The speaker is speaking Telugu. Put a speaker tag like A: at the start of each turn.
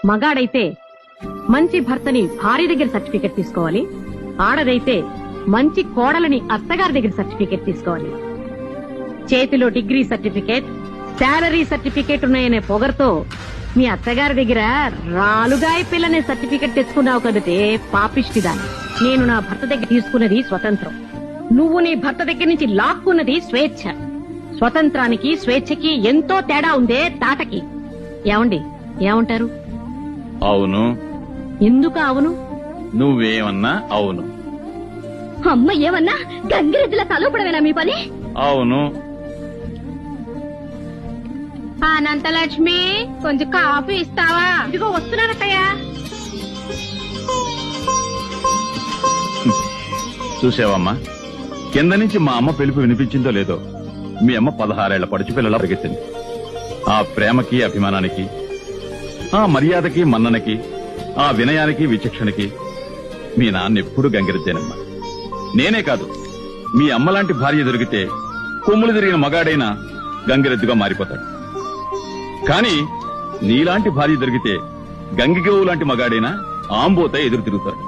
A: మగాడైతే మంచి భర్తని భార్య దగ్గర సర్టిఫికెట్ తీసుకోవాలి, ఆడదైతే మంచి కోడలని అత్తగారి దగ్గర సర్టిఫికెట్ తీసుకోవాలి. చేతిలో డిగ్రీ సర్టిఫికెట్, శాలరీ సర్టిఫికెట్ ఉన్నాయనే పొగర్తో మీ అత్తగారి దగ్గర రాలుగాయ పిల్లనే సర్టిఫికెట్ తెచ్చుకున్నావు కదితే పాపిష్టిదాన్ని. నేను నా భర్త దగ్గర తీసుకున్నది స్వతంత్రం, నువ్వు నీ భర్త దగ్గర నుంచి లాక్కున్నది స్వేచ్ఛ. స్వతంత్రానికి స్వేచ్ఛకి ఎంతో తేడా ఉందే తాటకి. ఏమండి, ఏమంటారు?
B: అవును.
A: ఎందుకు అవును?
B: నువ్వేమన్నా అవును.
C: అమ్మ ఏమన్నా గంగిరెద్దుల తలపడమేనా మీ పని?
B: అవును.
C: అనంతలక్ష్మి, కొంచెం కాఫీ ఇస్తావా?
A: ఇదిగో వస్తున్నానట్టయ్యా.
B: చూసావమ్మా, కింద నుంచి మా అమ్మ పిలుపు వినిపించిందో లేదో, మీ అమ్మ 16 ఏళ్ల పడుచు పిల్లలా పరిగెత్తింది. ఆ ప్రేమకి, అభిమానానికి, ఆ మర్యాదకి, మన్ననకి, ఆ వినయానికి, విచక్షణకి మీ నాన్న ఎప్పుడు గంగిరెద్దేనమ్మా. నేనే కాదు, మీ అమ్మలాంటి భార్య దొరికితే కొమ్ములు తిరిగిన మగాడైనా గంగిరెద్దుగా మారిపోతాడు. కానీ నీలాంటి భార్య దొరికితే గంగిగోవు లాంటి మగాడైనా ఆంబోత ఎదురు తిరుగుతాడు.